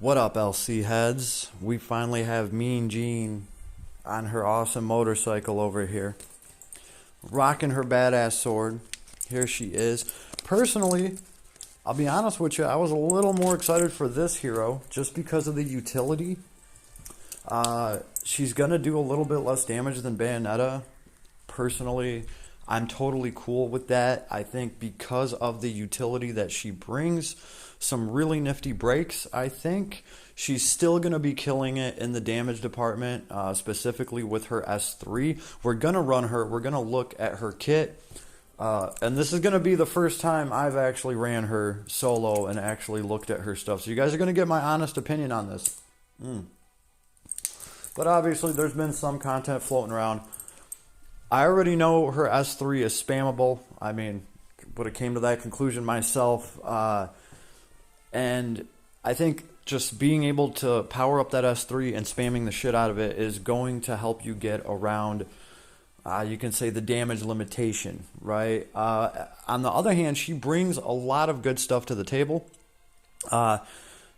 What up, LC heads? We finally have Mean Jeanne on her awesome motorcycle over here, rocking her badass sword. Here she is. Personally, I'll be honest with you, I was a little more excited for this hero just because of the utility. She's gonna do a little bit less damage than Bayonetta. Personally, I'm totally cool with that. I think because of the utility that she brings, some really nifty breaks, I think she's still going to be killing it in the damage department, specifically with her S3. We're going to run her. We're going to look at her kit. And this is going to be the first time I've actually ran her solo and actually looked at her stuff. So you guys are going to get my honest opinion on this. But obviously there's been some content floating around. I already know her S3 is spammable. I mean, would have came to that conclusion myself. And I think just being able to power up that S3 and spamming the shit out of it is going to help you get around, you can say, the damage limitation, right? On the other hand, she brings a lot of good stuff to the table.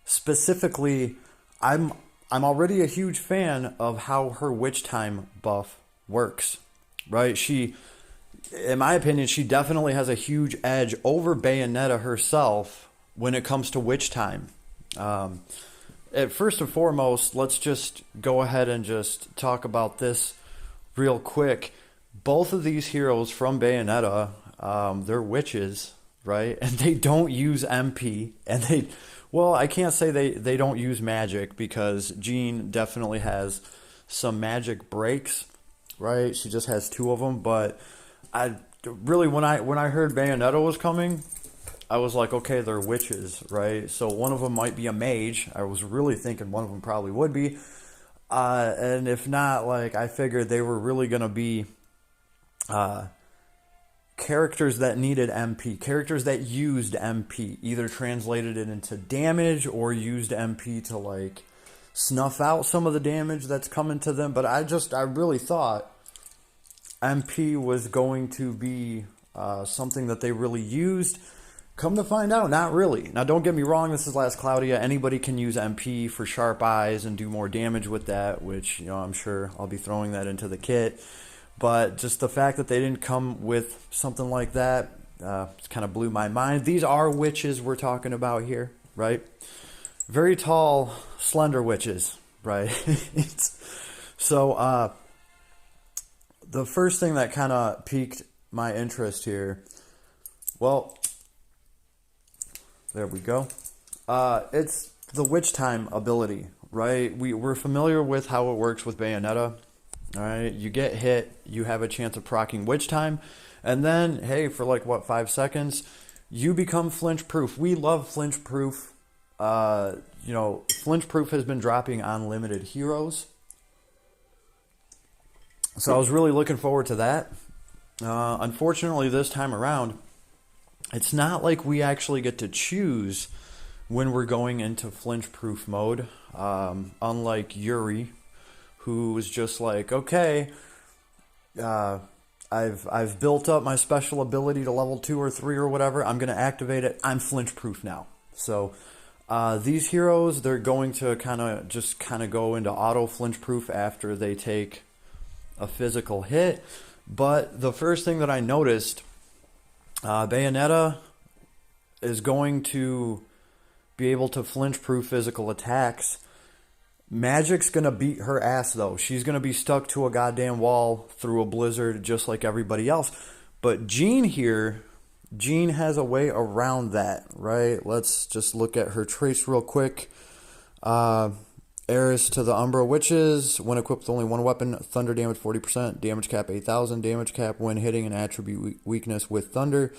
Specifically, I'm already a huge fan of how her witch time buff works, right? She, in my opinion, she definitely has a huge edge over Bayonetta herself when it comes to witch time. First and foremost, let's just go ahead and just talk about this real quick. Both of these heroes from Bayonetta, they're witches, right? And they don't use MP. And I can't say they don't use magic, because Jeanne definitely has some magic breaks, right? She just has 2 of them. But I really, when I heard Bayonetta was coming, I was like, okay, they're witches, right? So one of them might be a mage. I was really thinking one of them probably would be. And if not, like, I figured they were really going to be characters that needed MP, characters that used MP, either translated it into damage or used MP to, like, snuff out some of the damage that's coming to them. But I really thought MP was going to be something that they really used. Come to find out, not really. Now, don't get me wrong, this is Last Cloudia. Anybody can use MP for sharp eyes and do more damage with that, which, I'm sure I'll be throwing that into the kit. But just the fact that they didn't come with something like that, kind of blew my mind. These are witches we're talking about here, right? Very tall, slender witches, right? So, the first thing that kind of piqued my interest here, well, there we go. It's the witch time ability, right? We're familiar with how it works with Bayonetta. All right, you get hit, you have a chance of proccing witch time, and then, hey, for like, 5 seconds, you become flinch proof. We love flinch proof. Flinch proof has been dropping on limited heroes. So I was really looking forward to that. Unfortunately, this time around, it's not like we actually get to choose when we're going into flinch-proof mode, unlike Yuri, who was just like, okay, I've built up my special ability to level 2 or 3 or whatever. I'm going to activate it. I'm flinch-proof now. So these heroes, they're going to kind of go into auto flinch-proof after they take a physical hit. But the first thing that I noticed, Bayonetta is going to be able to flinch-proof physical attacks. Magic's going to beat her ass, though. She's going to be stuck to a goddamn wall through a blizzard just like everybody else. But Jeanne has a way around that, right? Let's just look at her traits real quick. Heiress to the Umbra Witches. When equipped with only 1 weapon, thunder damage 40%, damage cap 8,000, damage cap when hitting an attribute weakness with thunder.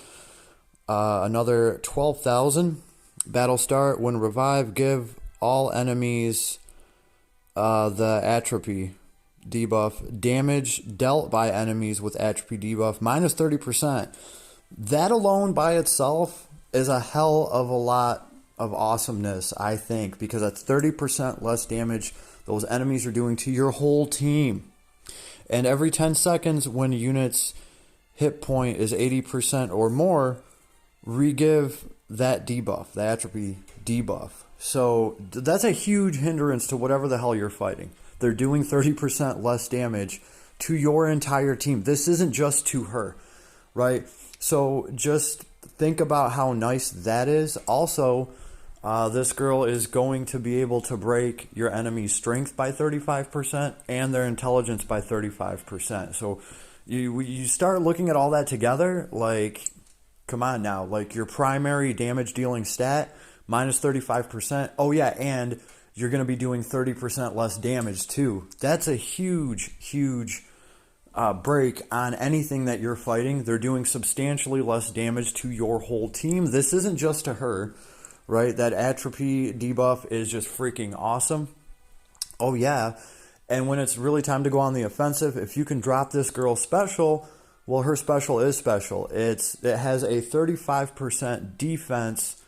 Another 12,000. Battle start. When revived, give all enemies the atrophy debuff. Damage dealt by enemies with atrophy debuff minus 30%. That alone by itself is a hell of a lot of awesomeness, I think, because that's 30% less damage those enemies are doing to your whole team. And every 10 seconds when a unit's hit point is 80% or more, re-give that debuff, the atrophy debuff. So that's a huge hindrance to whatever the hell you're fighting. They're doing 30% less damage to your entire team. This isn't just to her, right? So just think about how nice that is. Also, this girl is going to be able to break your enemy's strength by 35% and their intelligence by 35%. So you start looking at all that together, like, come on now, like your primary damage dealing stat minus 35%. Oh yeah, and you're going to be doing 30% less damage too. That's a huge, huge break on anything that you're fighting. They're doing substantially less damage to your whole team. This isn't just to her, right? That atrophy debuff is just freaking awesome. Oh yeah, and when it's really time to go on the offensive, if you can drop this girl special, well, her special is special. It has a 35% defense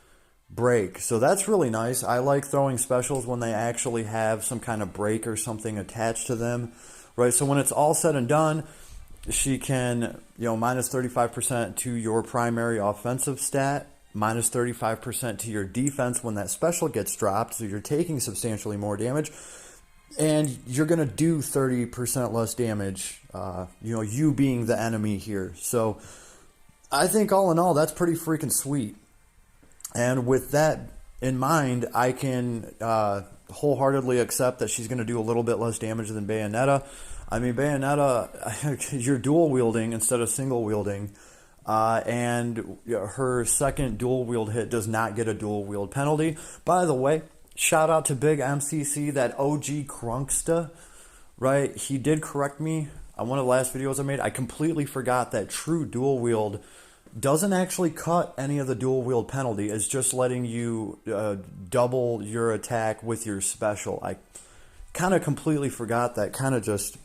break. So that's really nice. I like throwing specials when they actually have some kind of break or something attached to them, right? So when it's all said and done, she can, minus 35% to your primary offensive stat, minus 35% to your defense when that special gets dropped. So you're taking substantially more damage, and you're going to do 30% less damage, you being the enemy here. So I think all in all, that's pretty freaking sweet. And with that in mind, I can wholeheartedly accept that she's going to do a little bit less damage than Bayonetta. I mean, Bayonetta, you're dual wielding instead of single wielding. And her second dual wield hit does not get a dual wield penalty. By the way, shout out to Big MCC, that OG Crunksta, right? He did correct me on one of the last videos I made. I completely forgot that true dual wield doesn't actually cut any of the dual wield penalty. It's just letting you double your attack with your special. I kind of completely forgot that. Kind of just,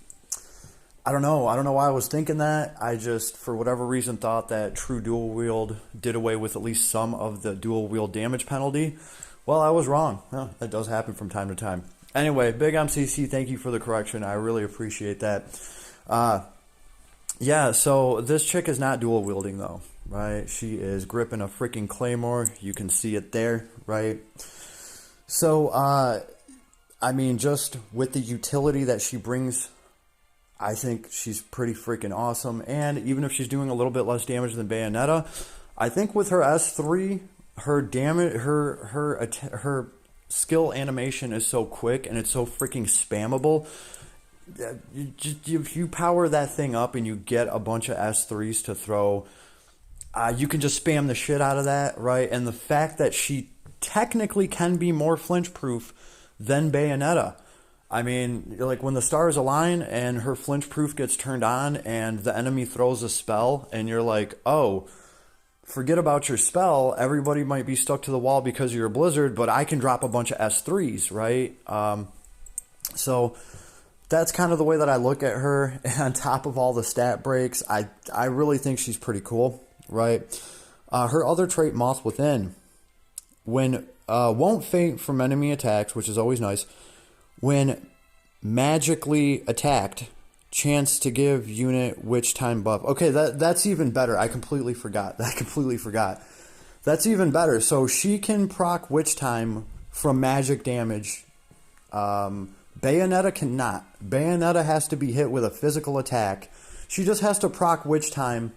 I don't know why I was thinking that. I just, for whatever reason, thought that true dual wield did away with at least some of the dual wield damage penalty. Well, I was wrong. That does happen from time to time. Anyway, Big MCC, thank you for the correction. I really appreciate that. Yeah, so this chick is not dual wielding though, right? She is gripping a freaking claymore. You can see it there, right? So, I mean, just with the utility that she brings, I think she's pretty freaking awesome. And even if she's doing a little bit less damage than Bayonetta, I think with her S3, her damage, her skill animation is so quick and it's so freaking spammable. If you power that thing up and you get a bunch of S3s to throw, you can just spam the shit out of that, right? And the fact that she technically can be more flinch proof than Bayonetta. I mean, like when the stars align and her flinch proof gets turned on and the enemy throws a spell and you're like, oh, forget about your spell. Everybody might be stuck to the wall because of your blizzard, but I can drop a bunch of S3s, right? So that's kind of the way that I look at her. And on top of all the stat breaks, I really think she's pretty cool, right? Her other trait, Moth Within, when won't faint from enemy attacks, which is always nice. When magically attacked, chance to give unit witch time buff. Okay, that's even better. I completely forgot. That's even better. So she can proc witch time from magic damage. Bayonetta cannot. Bayonetta has to be hit with a physical attack. She just has to proc witch time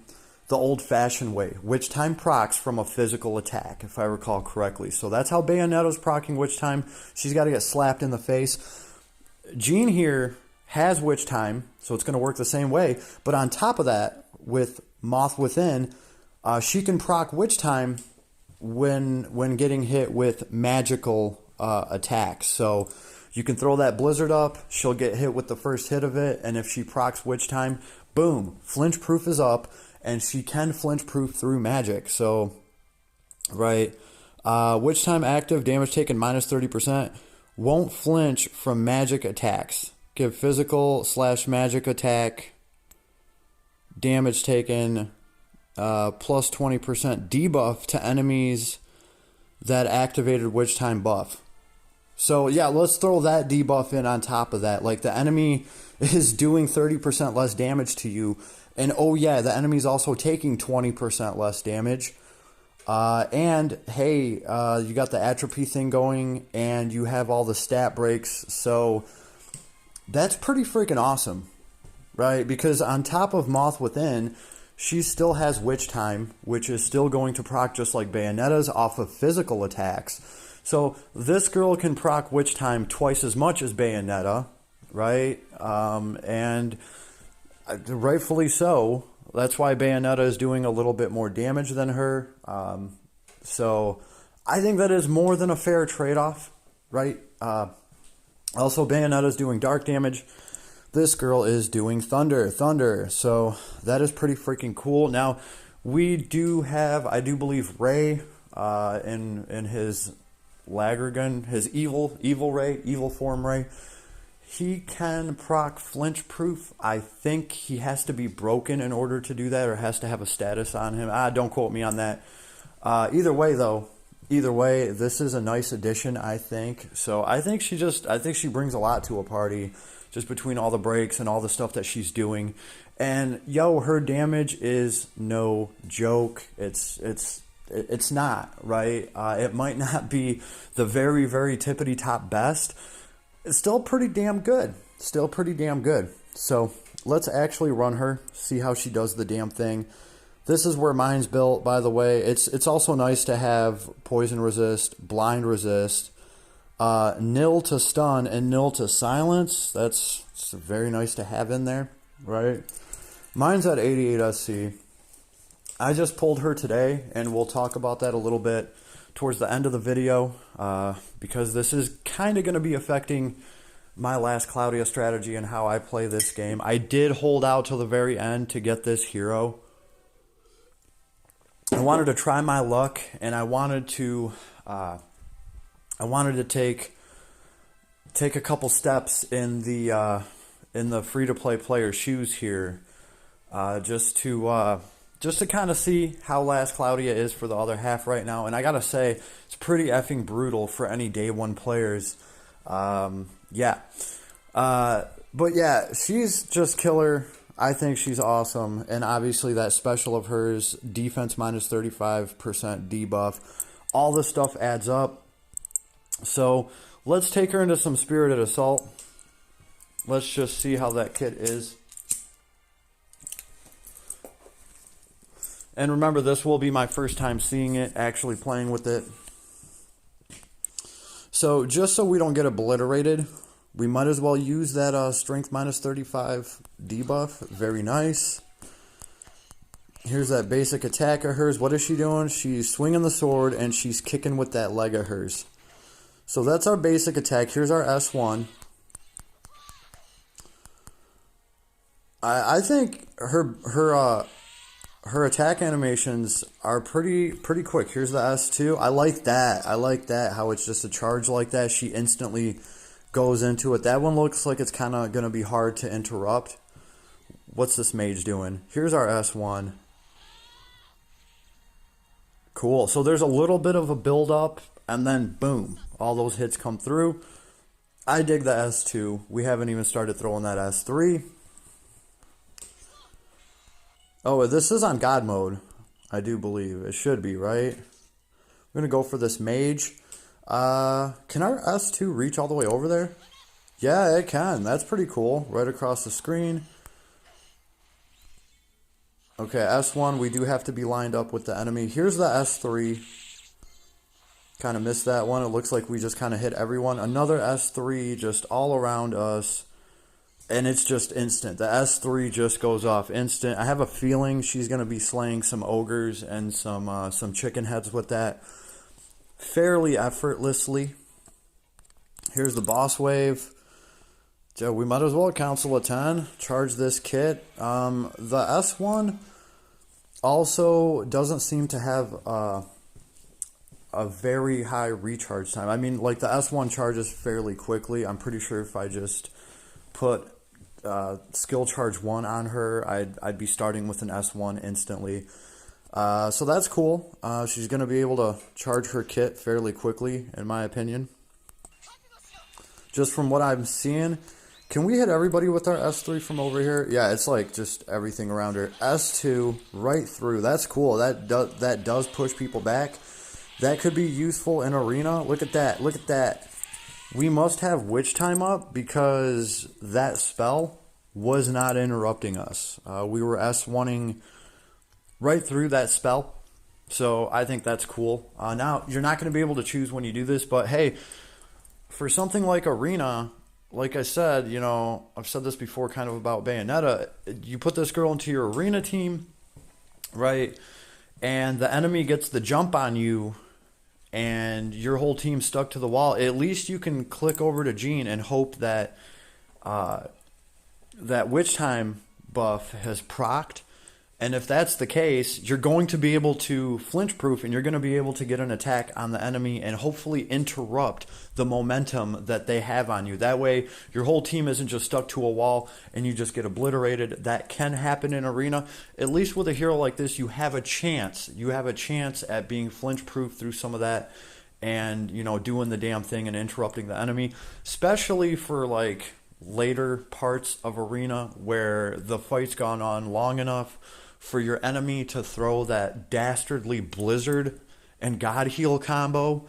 the old-fashioned way. Witch time procs from a physical attack, if I recall correctly. So that's how Bayonetta's procking witch time. She's got to get slapped in the face. Jeanne here has witch time, so it's going to work the same way. But on top of that, with Moth Within, she can proc witch time when getting hit with magical attacks. So you can throw that blizzard up, she'll get hit with the first hit of it, and if she procs witch time, boom, flinch proof is up, and she can flinch proof through magic. So, right, witch time active, damage taken minus 30%, won't flinch from magic attacks. Give physical / magic attack damage taken plus 20% debuff to enemies that activated witch time buff. So yeah, let's throw that debuff in on top of that. Like the enemy is doing 30% less damage to you, and oh yeah, the enemy's also taking 20% less damage. And hey, you got the atrophy thing going, and you have all the stat breaks, so that's pretty freaking awesome, right? Because on top of Moth Within, she still has Witch Time, which is still going to proc just like Bayonetta's off of physical attacks. So this girl can proc Witch Time twice as much as Bayonetta, right? And rightfully so. That's why Bayonetta is doing a little bit more damage than her. So I think that is more than a fair trade-off, right? Also, Bayonetta is doing dark damage. This girl is doing thunder. So that is pretty freaking cool. Now, we do have, I do believe, Ray in his Laggergun, his evil form Ray. He can proc flinch proof. I think he has to be broken in order to do that, or has to have a status on him. Don't quote me on that. Either way, this is a nice addition, I think. So I think she brings a lot to a party, just between all the breaks and all the stuff that she's doing. And her damage is no joke. It's not, right? It might not be the very, very tippity top best. It's still pretty damn good. So let's actually run her, see how she does the damn thing. This is where mine's built, by the way. It's also nice to have poison resist, blind resist, nil to stun, and nil to silence. That's very nice to have in there, right? Mine's at 88 SC. I just pulled her today, and we'll talk about that a little bit towards the end of the video, because this is kind of going to be affecting my last Cloudia strategy and how I play this game. I did hold out till the very end to get this hero. I wanted to try my luck, and I wanted to take a couple steps in the free-to-play player shoes here, just to kind of see how Last Cloudia is for the other half right now. And I gotta say, it's pretty effing brutal for any day one players. But yeah, she's just killer. I think she's awesome. And obviously that special of hers, defense minus 35% debuff, all this stuff adds up. So let's take her into some Spirited Assault. Let's just see how that kit is. And remember, this will be my first time seeing it, actually playing with it. So just so we don't get obliterated, we might as well use that strength minus 35 debuff. Very nice. Here's that basic attack of hers. What is she doing? She's swinging the sword, and she's kicking with that leg of hers. So that's our basic attack. Here's our S1. I think her attack animations are pretty quick. Here's the S2. I like that. How it's just a charge like that. She instantly goes into it. That one looks like it's kind of going to be hard to interrupt. What's this mage doing? Here's our S1. Cool. So there's a little bit of a build up, and then boom, all those hits come through. I dig the S2. We haven't even started throwing that S3. Oh, this is on God mode, I do believe. It should be, right? We're going to go for this mage. Can our S2 reach all the way over there? Yeah, it can. That's pretty cool. Right across the screen. Okay, S1, we do have to be lined up with the enemy. Here's the S3. Kind of missed that one. It looks like we just kind of hit everyone. Another S3 just all around us. And it's just instant. The S3 just goes off instant. I have a feeling she's going to be slaying some ogres and some chicken heads with that fairly effortlessly. Here's the boss wave. So we might as well council a 10. Charge this kit. The S1 also doesn't seem to have a very high recharge time. I mean, like the S1 charges fairly quickly. I'm pretty sure if I just put skill charge 1 on her, I'd be starting with an S1 instantly. So that's cool. She's going to be able to charge her kit fairly quickly, in my opinion. Just from what I'm seeing, Can we hit everybody with our S3 from over here? Yeah, it's like just everything around her. S2 right through. That's cool. That does push people back. That could be useful in arena. Look at that. Look at that. We must have Witch Time up because that spell was not interrupting us. We were S1ing right through that spell. So I think that's cool. Now, you're not going to be able to choose when you do this, but hey, for something like arena, like I said, you know, I've said this before kind of about Bayonetta. You put this girl into your arena team, right? And the enemy gets the jump on you and your whole team's stuck to the wall. At least you can click over to Jeanne and hope that that Witch Time buff has procced. And if that's the case, you're going to be able to flinch proof and you're going to be able to get an attack on the enemy and hopefully interrupt the momentum that they have on you. That way, your whole team isn't just stuck to a wall and you just get obliterated. That can happen in arena. At least with a hero like this, you have a chance. You have a chance at being flinch proof through some of that and, you know, doing the damn thing and interrupting the enemy, especially for like later parts of arena where the fight's gone on long enough for your enemy to throw that dastardly blizzard and God heal combo.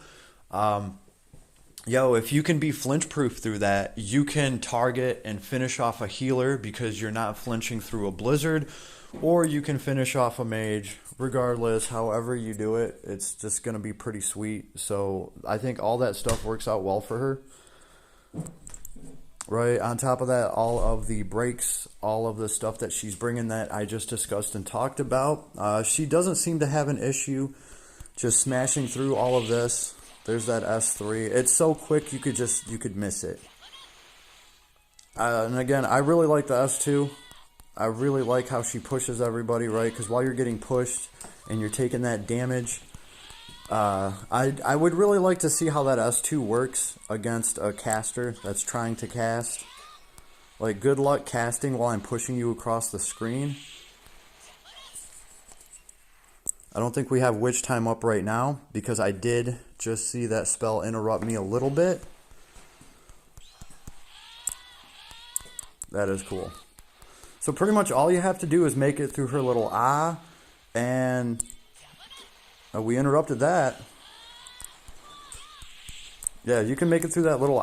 If you can be flinch proof through that, you can target and finish off a healer because you're not flinching through a blizzard, or you can finish off a mage. Regardless, however you do it, it's just going to be pretty sweet. So I think all that stuff works out well for her. Right, on top of that, all of the breaks, all of the stuff that she's bringing that I just discussed and talked about. She doesn't seem to have an issue just smashing through all of this. There's that S3. It's so quick you could miss it. And again, I really like the S2. I really like how she pushes everybody, right? Because while you're getting pushed and you're taking that damage, I would really like to see how that S2 works against a caster that's trying to cast. Like, good luck casting while I'm pushing you across the screen. I don't think we have Witch Time up right now because I did just see that spell interrupt me a little bit. That is cool. So pretty much all you have to do is make it through her little and we interrupted that. Yeah, you can make it through that little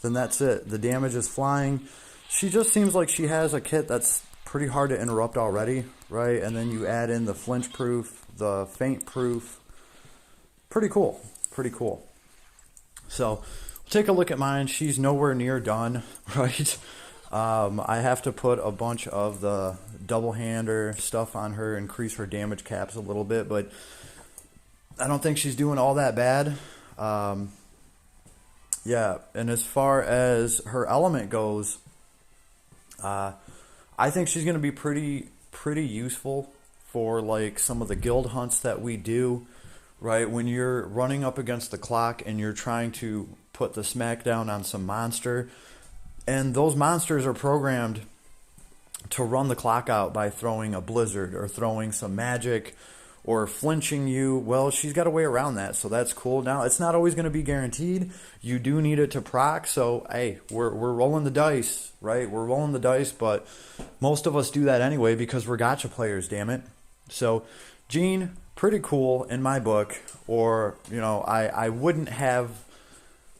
then that's it. The damage is flying. She just seems like she has a kit that's pretty hard to interrupt already, right? And then you add in the flinch proof, the feint proof. Pretty cool. Pretty cool. So, we'll take a look at mine. She's nowhere near done, right? I have to put a bunch of the double-hander stuff on her, increase her damage caps a little bit, but I don't think she's doing all that bad. Yeah, and as far as her element goes, I think she's going to be pretty useful for like some of the guild hunts that we do, right? When you're running up against the clock and you're trying to put the smackdown on some monster, and those monsters are programmed to run the clock out by throwing a blizzard or throwing some magic or flinching you. Well, she's got a way around that, so that's cool. Now, it's not always going to be guaranteed. You do need it to proc, so hey, we're rolling the dice, right? We're rolling the dice, but most of us do that anyway because we're gacha players, damn it. So, Jeanne, pretty cool in my book, or, you know, I wouldn't have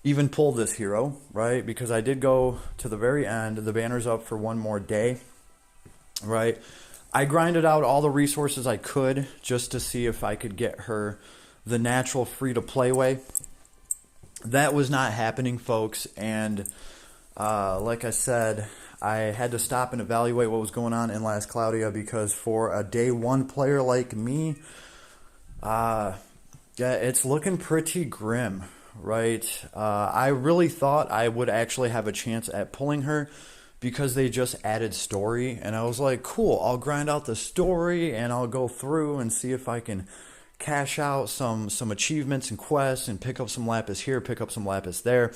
even pulled this hero, right? Because I did go to the very end. The banner's up for one more day, right? I grinded out all the resources I could just to see if I could get her the natural free-to-play way. That was not happening, folks, and like I said, I had to stop and evaluate what was going on in Last Cloudia because for a day one player like me, yeah, it's looking pretty grim, right? I really thought I would actually have a chance at pulling her because they just added story, and I was like, cool, I'll grind out the story and I'll go through and see if I can cash out some achievements and quests and pick up some lapis here, pick up some lapis there.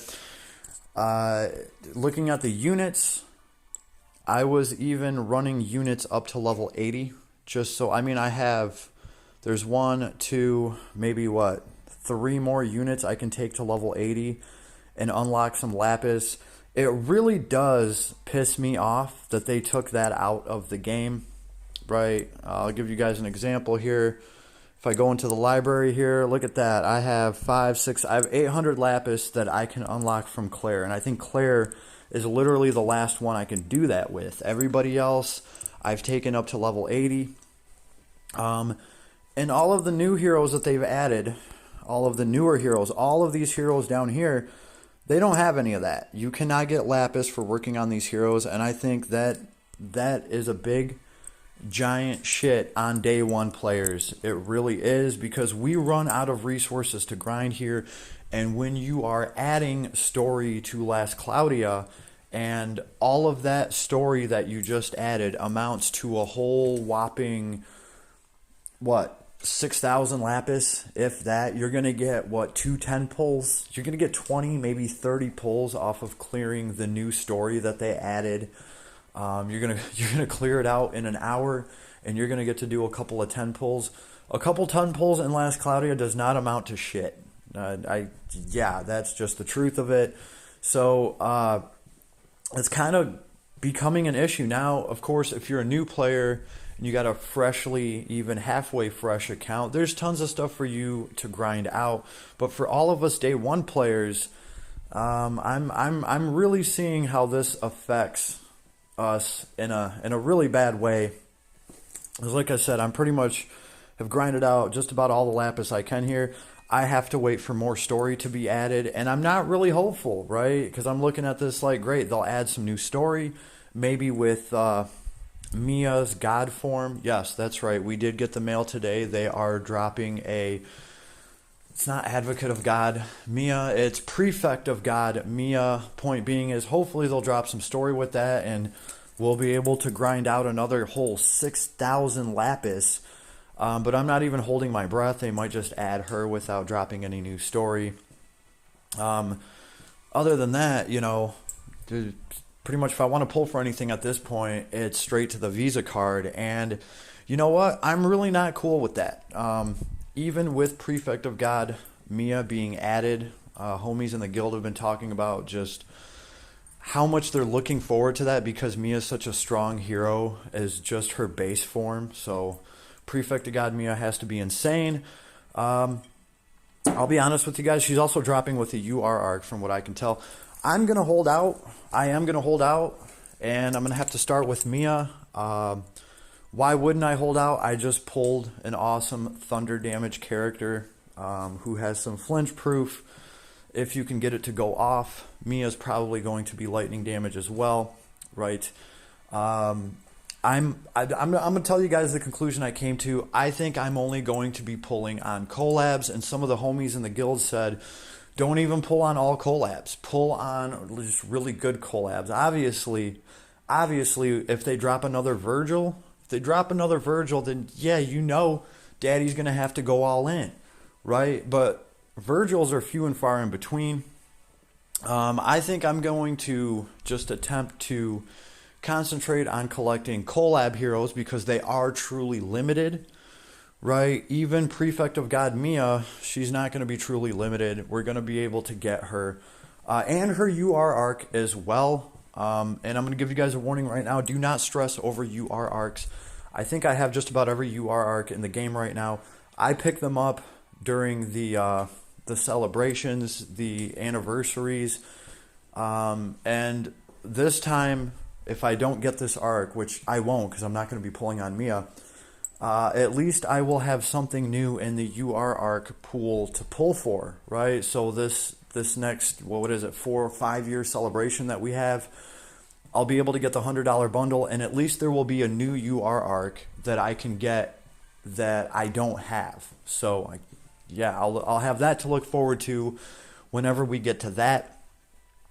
Looking at the units, I was even running units up to level 80 just so, I mean, there's 1, 2, maybe 3 more units I can take to level 80 and unlock some lapis. it really does piss me off that they took that out of the game, right? I'll give you guys an example here. If I go into the library here, look at that. I have 800 lapis that I can unlock from Claire. And I think Claire is literally the last one I can do that with. Everybody else I've taken up to level 80. And all of the new heroes that they've added, all of the newer heroes, all of these heroes down here, they don't have any of that. You cannot get lapis for working on these heroes. And I think that is a big giant shit on day one players. It really is, because we run out of resources to grind here, and when you are adding story to Last Cloudia and all of that story that you just added amounts to a whole whopping 6,000 lapis, if that, you're gonna get 210 pulls. You're gonna get 20, maybe 30 pulls off of clearing the new story that they added. You're gonna clear it out in an hour, and you're gonna get to do a couple of 10 pulls. A couple 10 pulls in Last Cloudia does not amount to shit. That's just the truth of it. So it's kind of becoming an issue now. Of course, if you're a new player and you got a freshly, even halfway fresh account, there's tons of stuff for you to grind out. But for all of us day one players, I'm really seeing how this affects us in a really bad way. Because like I said, I'm pretty much have grinded out just about all the lapis I can here. I have to wait for more story to be added, and I'm not really hopeful, right? Because I'm looking at this like, great, they'll add some new story, maybe with Mia's god form. Yes, that's right, we did get the mail today. They are dropping it's not Advocate of God Mia, it's Prefect of God Mia. Point being is hopefully they'll drop some story with that, and we'll be able to grind out another whole 6,000 lapis. But I'm not even holding my breath. They might just add her without dropping any new story. Other than that, pretty much if I want to pull for anything at this point, it's straight to the Visa card. And you know what? I'm really not cool with that. Even with Prefect of God Mia being added, homies in the guild have been talking about just how much they're looking forward to that, because Mia's such a strong hero as just her base form. So Prefect of God Mia has to be insane. I'll be honest with you guys, she's also dropping with the UR arc from what I can tell. I'm going to hold out. I am going to hold out, and I'm going to have to start with Mia. Why wouldn't I hold out? I just pulled an awesome thunder damage character who has some flinch proof. If you can get it to go off, Mia's probably going to be lightning damage as well, right? I'm going to tell you guys the conclusion I came to. I think I'm only going to be pulling on collabs, and some of the homies in the guild said, don't even pull on all collabs. Pull on just really good collabs. Obviously, if they drop another Virgil, then yeah, Daddy's going to have to go all in, right? But Virgils are few and far in between. I think I'm going to just attempt to concentrate on collecting collab heroes, because they are truly limited, right? Even Prefect of God Mia, she's not going to be truly limited. We're going to be able to get her and her UR arc as well. And I'm going to give you guys a warning right now. Do not stress over UR arcs. I think I have just about every UR arc in the game right now. I picked them up during the celebrations, the anniversaries, and this time, if I don't get this arc, which I won't because I'm not going to be pulling on Mia, at least I will have something new in the UR arc pool to pull for, right? So this next, 4 or 5 year celebration that we have, I'll be able to get the $100 bundle, and at least there will be a new UR arc that I can get that I don't have. So I'll have that to look forward to whenever we get to that.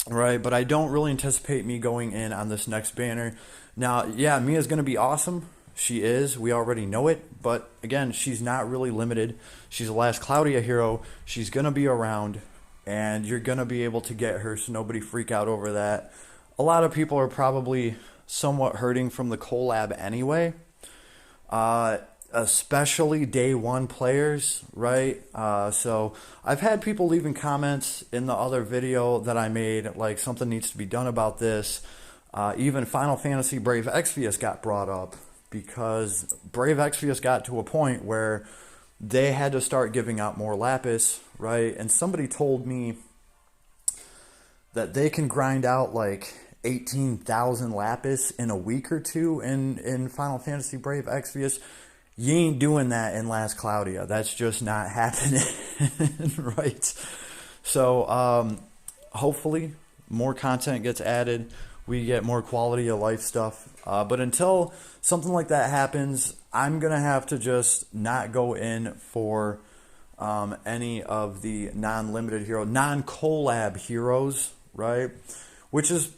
Right, but I don't really anticipate me going in on this next banner. Now, yeah, Mia's going to be awesome. She is. We already know it. But, again, she's not really limited. She's a Last Cloudia hero. She's going to be around, and you're going to be able to get her, so nobody freak out over that. A lot of people are probably somewhat hurting from the collab anyway. especially day one players, right? So I've had people leaving comments in the other video that I made, like something needs to be done about this. Even Final Fantasy Brave Exvius got brought up because Brave Exvius got to a point where they had to start giving out more lapis, right? And somebody told me that they can grind out like 18,000 lapis in a week or two in Final Fantasy Brave Exvius. You ain't doing that in Last Cloudia. That's just not happening, right? So hopefully more content gets added. We get more quality of life stuff. But until something like that happens, I'm going to have to just not go in for any of the non-limited hero, non-collab heroes, right? Which is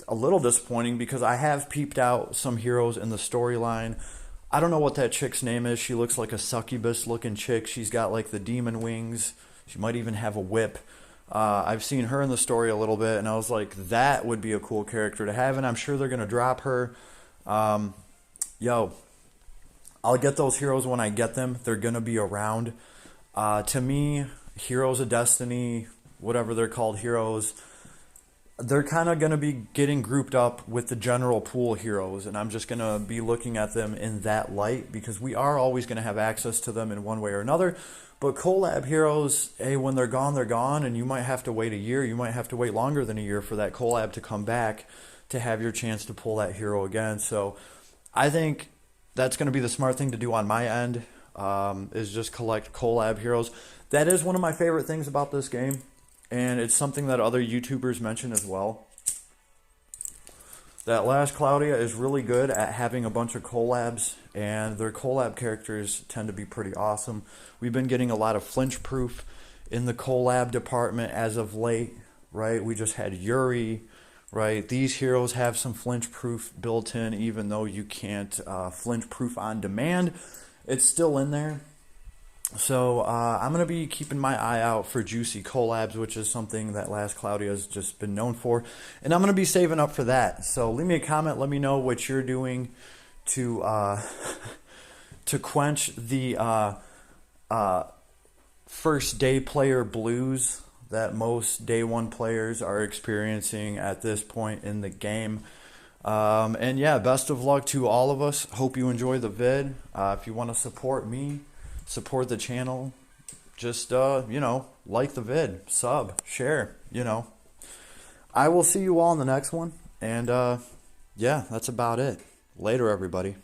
a little disappointing because I have peeped out some heroes in the storyline. I don't know what that chick's name is. She looks like a succubus looking chick. She's got like the demon wings. She might even have a whip. I've seen her in the story a little bit, and I was like, that would be a cool character to have, and I'm sure they're going to drop her. Yo, I'll get those heroes when I get them. They're going to be around. To me, Heroes of Destiny, whatever they're called, heroes, they're kind of going to be getting grouped up with the general pool heroes, and I'm just going to be looking at them in that light because we are always going to have access to them in one way or another. But collab heroes, hey, when they're gone, and you might have to wait a year, you might have to wait longer than a year for that collab to come back to have your chance to pull that hero again. So I think that's going to be the smart thing to do on my end, is just collect collab heroes. That is one of my favorite things about this game. And it's something that other YouTubers mention as well. That Last Cloudia is really good at having a bunch of collabs, and their collab characters tend to be pretty awesome. We've been getting a lot of flinch proof in the collab department as of late, right? We just had Yuri, right? These heroes have some flinch proof built in, even though you can't flinch proof on demand. It's still in there. So I'm going to be keeping my eye out for juicy collabs, which is something that Last Cloudia has just been known for. And I'm going to be saving up for that. So leave me a comment. Let me know what you're doing to to quench the first day player blues that most day one players are experiencing at this point in the game. And yeah, best of luck to all of us. Hope you enjoy the vid. If you want to support me, support the channel, just, like the vid, sub, share, I will see you all in the next one. And, yeah, that's about it. Later, everybody.